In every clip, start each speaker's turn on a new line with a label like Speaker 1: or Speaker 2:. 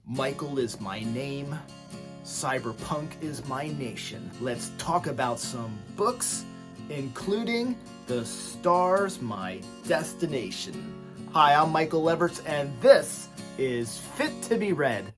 Speaker 1: Michael is my name. Cyberpunk is my nation. Let's talk about some books, including The Stars, My Destination. Hi, I'm Michael Leverts, and this is Fit to be Read.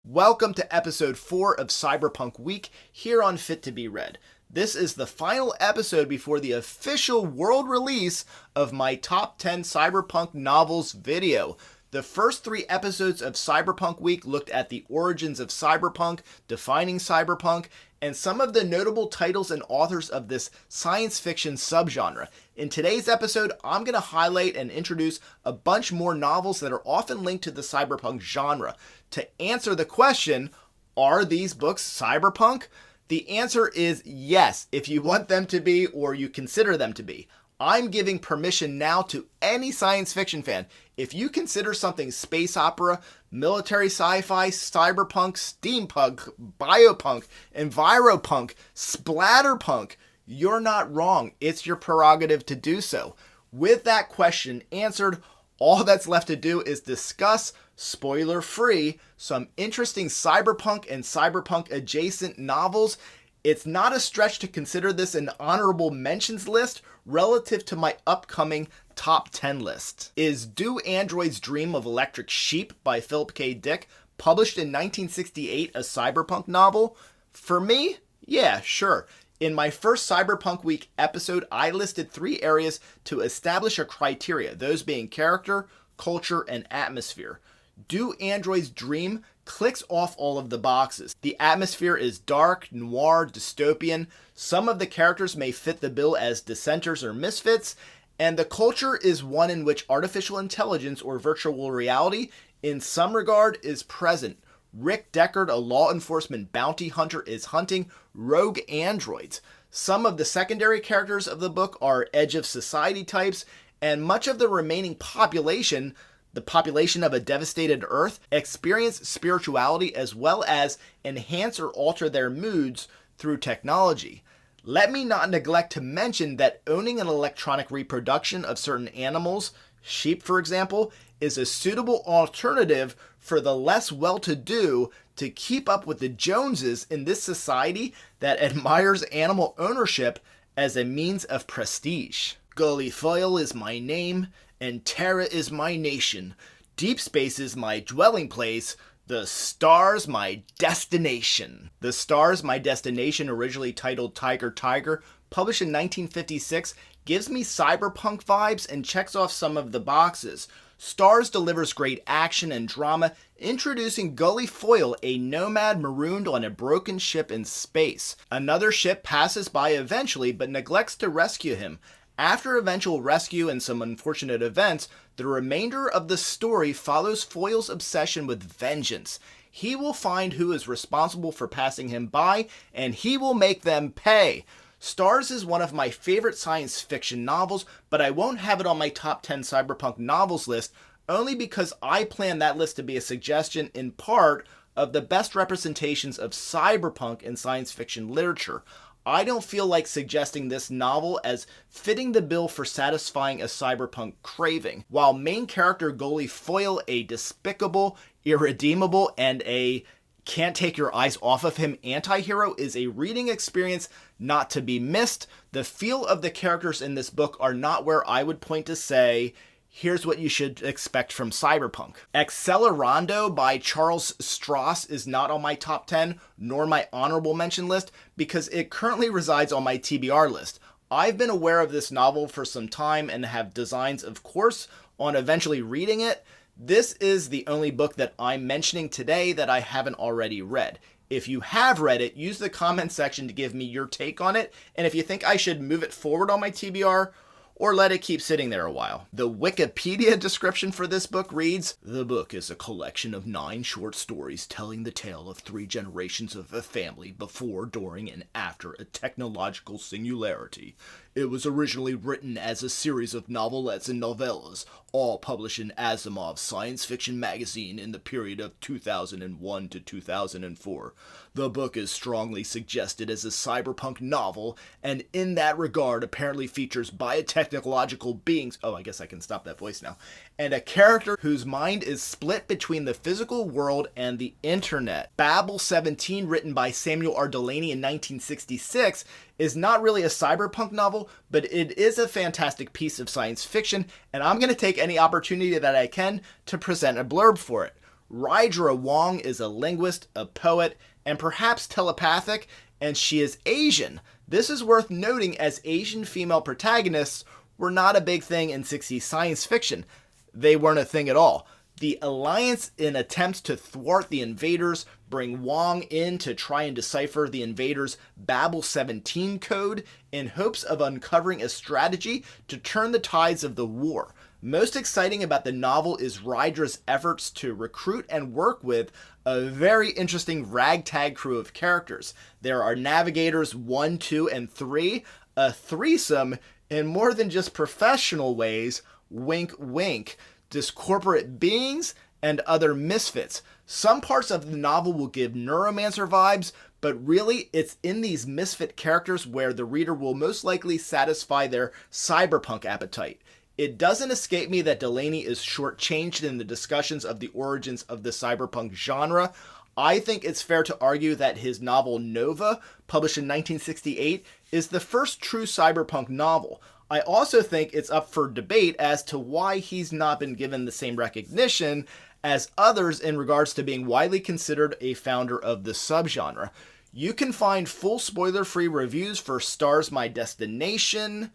Speaker 1: Welcome to episode 4 of Cyberpunk Week here on Fit to be Read. This is the final episode before the official world release of my top 10 Cyberpunk novels video. The first 3 episodes of Cyberpunk Week looked at the origins of cyberpunk, defining cyberpunk, and some of the notable titles and authors of this science fiction subgenre. In today's episode, I'm going to highlight and introduce a bunch more novels that are often linked to the cyberpunk genre. To answer the question, are these books cyberpunk? The answer is yes, if you want them to be or you consider them to be. I'm giving permission now to any science fiction fan. If you consider something space opera, military sci-fi, cyberpunk, steampunk, biopunk, enviropunk, splatterpunk, you're not wrong. It's your prerogative to do so. With that question answered, all that's left to do is discuss, spoiler-free, some interesting cyberpunk and cyberpunk-adjacent novels. It's not a stretch to consider this an honorable mentions list relative to my upcoming top 10 list. Is Do Androids Dream of Electric Sheep by Philip K. Dick, published in 1968, a cyberpunk novel? For me, yeah, sure. In my first Cyberpunk Week episode, I listed 3 areas to establish a criteria, those being character, culture, and atmosphere. Do Androids Dream clicks off all of the boxes. The atmosphere is dark, noir, dystopian. Some of the characters may fit the bill as dissenters or misfits, and the culture is one in which artificial intelligence or virtual reality, in some regard, is present. Rick Deckard, a law enforcement bounty hunter, is hunting rogue androids. Some of the secondary characters of the book are edge of society types, and much of the remaining population, the population of a devastated Earth, experience spirituality as well as enhance or alter their moods through technology. Let me not neglect to mention that owning an electronic reproduction of certain animals, sheep for example, is a suitable alternative for the less well-to-do to keep up with the Joneses in this society that admires animal ownership as a means of prestige. Gullyfoyle is my name, and Terra is my nation. Deep space is my dwelling place. The Stars, my destination. The Stars, my destination, originally titled Tiger Tiger, published in 1956, gives me cyberpunk vibes and checks off some of the boxes. Stars delivers great action and drama, introducing Gullyfoyle, a nomad marooned on a broken ship in space. Another ship passes by eventually, but neglects to rescue him. After eventual rescue and some unfortunate events, the remainder of the story follows Foyle's obsession with vengeance. He will find who is responsible for passing him by, and he will make them pay. Stars is one of my favorite science fiction novels, but I won't have it on my top 10 cyberpunk novels list, only because I plan that list to be a suggestion in part of the best representations of cyberpunk in science fiction literature. I don't feel like suggesting this novel as fitting the bill for satisfying a cyberpunk craving. While main character Gullyfoyle, a despicable, irredeemable, and a can't take your eyes off of him anti-hero, is a reading experience not to be missed, the feel of the characters in this book are not where I would point to say, here's what you should expect from cyberpunk. ACCELERANDO by Charles Stross is not on my top 10, nor my honorable mention list, because it currently resides on my TBR list. I've been aware of this novel for some time and have designs, of course, on eventually reading it. This is the only book that I'm mentioning today that I haven't already read. If you have read it, use the comment section to give me your take on it, and if you think I should move it forward on my TBR, or let it keep sitting there a while. The Wikipedia description for this book reads, "The book is a collection of 9 short stories telling the tale of 3 generations of a family before, during, and after a technological singularity. It was originally written as a series of novelettes and novellas, all published in Asimov's science fiction magazine in the period of 2001 to 2004. The book is strongly suggested as a cyberpunk novel, and in that regard apparently features biotechnological beings," oh, I guess I can stop that voice now, "and a character whose mind is split between the physical world and the internet. Babel 17, written by Samuel R. Delany in 1966, is not really a cyberpunk novel, but it is a fantastic piece of science fiction, and I'm going to take any opportunity that I can to present a blurb for it. Rydra Wong is a linguist, a poet, and perhaps telepathic, and she is Asian. This is worth noting, as Asian female protagonists were not a big thing in 60s science fiction. They weren't a thing at all. The Alliance, in attempts to thwart the invaders, bring Wong in to try and decipher the invaders' Babel 17 code in hopes of uncovering a strategy to turn the tides of the war. Most exciting about the novel is Rydra's efforts to recruit and work with a very interesting ragtag crew of characters. There are Navigators 1, 2, and 3, a threesome in more than just professional ways, wink wink, discorporate beings, and other misfits. Some parts of the novel will give Neuromancer vibes, but really it's in these misfit characters where the reader will most likely satisfy their cyberpunk appetite. It doesn't escape me that Delany is shortchanged in the discussions of the origins of the cyberpunk genre. I think it's fair to argue that his novel Nova, published in 1968, is the first true cyberpunk novel. I also think it's up for debate as to why he's not been given the same recognition as others in regards to being widely considered a founder of the subgenre. You can find full spoiler-free reviews for Stars My Destination,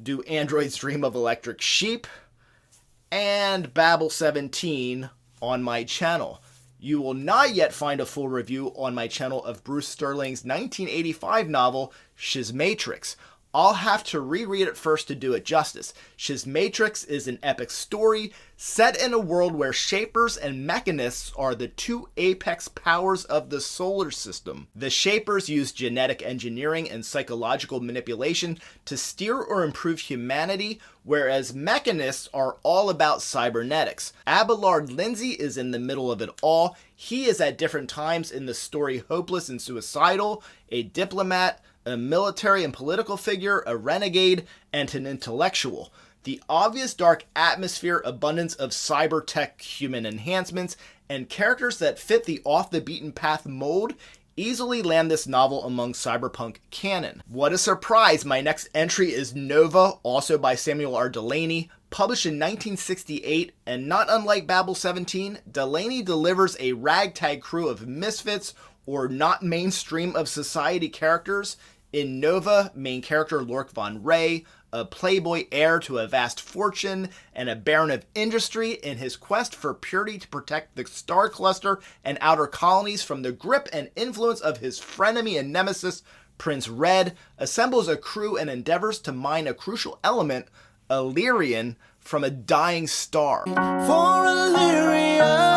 Speaker 1: Do Androids Dream of Electric Sheep, and Babel 17 on my channel. You will not yet find a full review on my channel of Bruce Sterling's 1985 novel, Schismatrix. I'll have to reread it first to do it justice. Schismatrix is an epic story set in a world where Shapers and Mechanists are the 2 apex powers of the solar system. The Shapers use genetic engineering and psychological manipulation to steer or improve humanity, whereas Mechanists are all about cybernetics. Abelard Lindsay is in the middle of it all. He is at different times in the story hopeless and suicidal, a diplomat, a military and political figure, a renegade, and an intellectual. The obvious dark atmosphere, abundance of cyber tech human enhancements, and characters that fit the off-the-beaten-path mold easily land this novel among cyberpunk canon. What a surprise! My next entry is Nova, also by Samuel R. Delany, published in 1968, and not unlike Babel 17, Delany delivers a ragtag crew of misfits or not mainstream of society characters. In Nova, main character Lork von Ray, a playboy heir to a vast fortune and a baron of industry in his quest for purity to protect the star cluster and outer colonies from the grip and influence of his frenemy and nemesis, Prince Red, assembles a crew and endeavors to mine a crucial element, Illyrian, from a dying star. For Illyrian.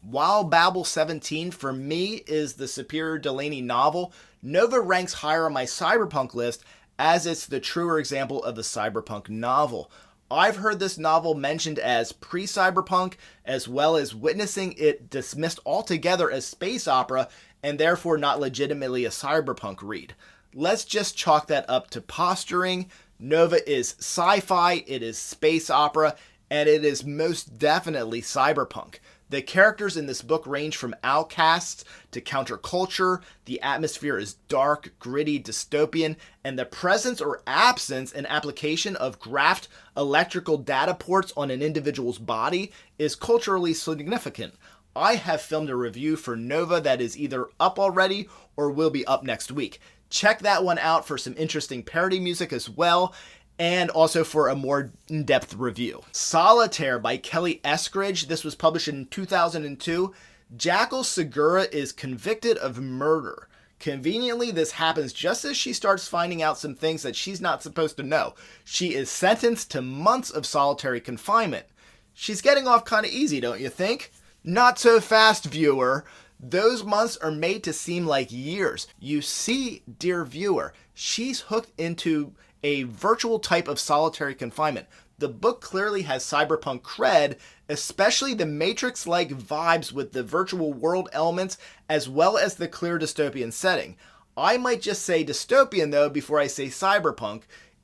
Speaker 1: While Babel 17 for me is the superior Delany novel, Nova ranks higher on my cyberpunk list as it's the truer example of a cyberpunk novel. I've heard this novel mentioned as pre-cyberpunk, as well as witnessing it dismissed altogether as space opera and therefore not legitimately a cyberpunk read. Let's just chalk that up to posturing. Nova is sci-fi, it is space opera, and it is most definitely cyberpunk. The characters in this book range from outcasts to counterculture, the atmosphere is dark, gritty, dystopian, and the presence or absence and application of graphed electrical data ports on an individual's body is culturally significant. I have filmed a review for Nova that is either up already or will be up next week. Check that one out for some interesting parody music as well, and also for a more in-depth review. Solitaire by Kelly Eskridge. This was published in 2002. Jackal Segura is convicted of murder. Conveniently, this happens just as she starts finding out some things that she's not supposed to know. She is sentenced to months of solitary confinement. She's getting off kind of easy, don't you think? Not so fast, viewer. Those months are made to seem like years. You see, dear viewer, she's hooked into a virtual type of solitary confinement. The book clearly has cyberpunk cred, especially the Matrix-like vibes with the virtual world elements, as well as the clear dystopian setting. I might just say dystopian, though, before I say cyberpunk.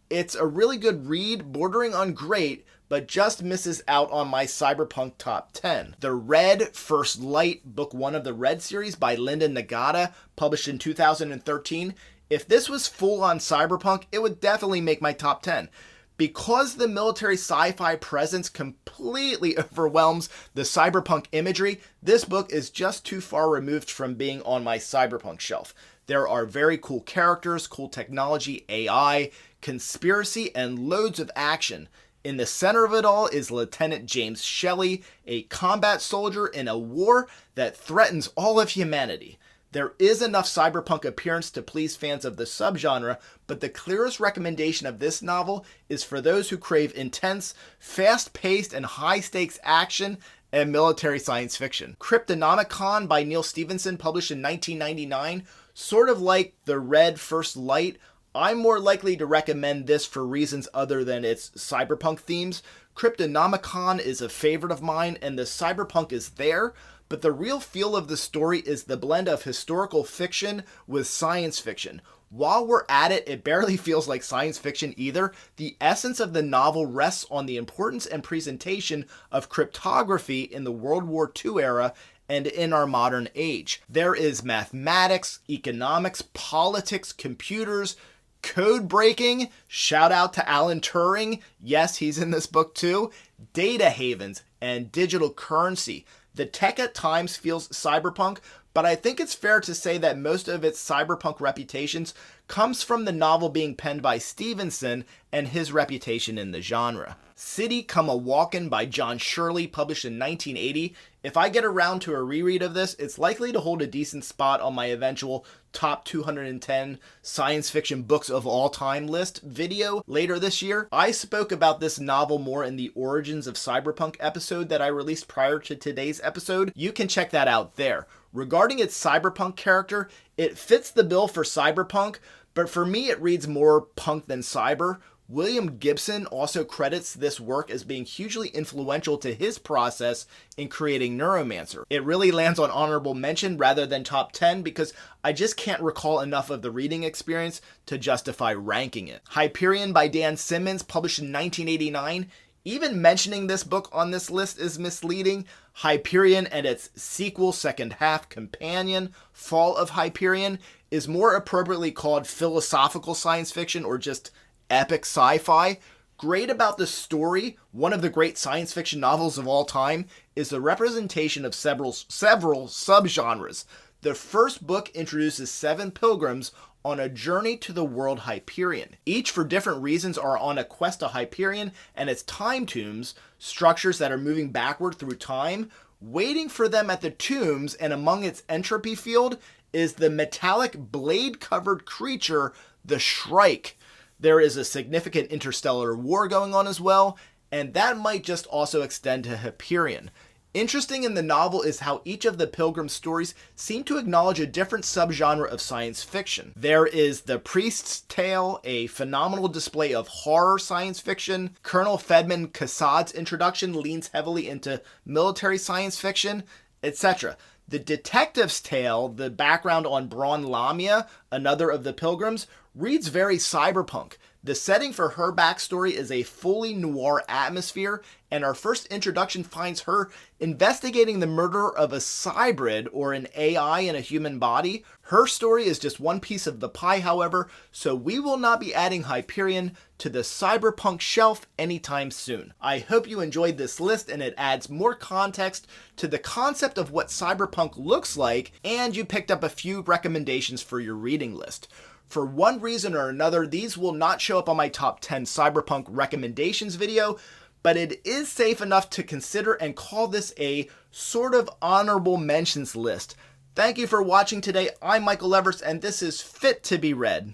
Speaker 1: It's a really good read, bordering on great, but just misses out on my cyberpunk top 10. The Red First Light, book 1 of the Red series by Linda Nagata, published in 2013. If this was full-on cyberpunk, it would definitely make my top 10. Because the military sci-fi presence completely overwhelms the cyberpunk imagery, this book is just too far removed from being on my cyberpunk shelf. There are very cool characters, cool technology, AI, conspiracy, and loads of action. In the center of it all is Lieutenant James Shelley, a combat soldier in a war that threatens all of humanity. There is enough cyberpunk appearance to please fans of the subgenre, but the clearest recommendation of this novel is for those who crave intense, fast-paced, and high-stakes action and military science fiction. Cryptonomicon by Neal Stephenson, published in 1999, sort of like The Red First Light. I'm more likely to recommend this for reasons other than its cyberpunk themes. Cryptonomicon is a favorite of mine, and the cyberpunk is there, but the real feel of the story is the blend of historical fiction with science fiction. While we're at it, it barely feels like science fiction either. The essence of the novel rests on the importance and presentation of cryptography in the World War II era and in our modern age. There is mathematics, economics, politics, computers, code breaking, shout out to Alan Turing, yes, he's in this book too, data havens, and digital currency. The tech at times feels cyberpunk, but I think it's fair to say that most of its cyberpunk reputations comes from the novel being penned by Stephenson and his reputation in the genre. City Come a Walkin' by John Shirley, published in 1980. If I get around to a reread of this, it's likely to hold a decent spot on my eventual top 210 science fiction books of all time list video later this year. I spoke about this novel more in the Origins of Cyberpunk episode that I released prior to today's episode. You can check that out there. Regarding its cyberpunk character, it fits the bill for cyberpunk, but for me it reads more punk than cyber. William Gibson also credits this work as being hugely influential to his process in creating Neuromancer. It really lands on honorable mention rather than top 10 because I just can't recall enough of the reading experience to justify ranking it. Hyperion by Dan Simmons, published in 1989. Even mentioning this book on this list is misleading. Hyperion and its sequel, second half companion, Fall of Hyperion, is more appropriately called philosophical science fiction or just epic sci-fi. Great about the story, one of the great science fiction novels of all time, is the representation of several subgenres. The first book introduces 7 pilgrims on a journey to the world Hyperion. Each, for different reasons, are on a quest to Hyperion and its time tombs, structures that are moving backward through time. Waiting for them at the tombs and among its entropy field is the metallic blade-covered creature, the Shrike. There is a significant interstellar war going on as well, and that might just also extend to Hyperion. Interesting in the novel is how each of the Pilgrim stories seem to acknowledge a different subgenre of science fiction. There is The Priest's Tale, a phenomenal display of horror science fiction. Colonel Fedman Kassad's introduction leans heavily into military science fiction, etc. The Detective's Tale, the background on Braun Lamia, another of the Pilgrims, reads very cyberpunk. The setting for her backstory is a fully noir atmosphere, and our first introduction finds her investigating the murder of a cybrid, or an AI in a human body. Her story is just one piece of the pie, however, so we will not be adding Hyperion to the cyberpunk shelf anytime soon. I hope you enjoyed this list and it adds more context to the concept of what cyberpunk looks like, and you picked up a few recommendations for your reading list. For one reason or another, these will not show up on my top 10 cyberpunk recommendations video, but it is safe enough to consider and call this a sort of honorable mentions list. Thank you for watching today. I'm Michael Evers, and this is Fit to be Read.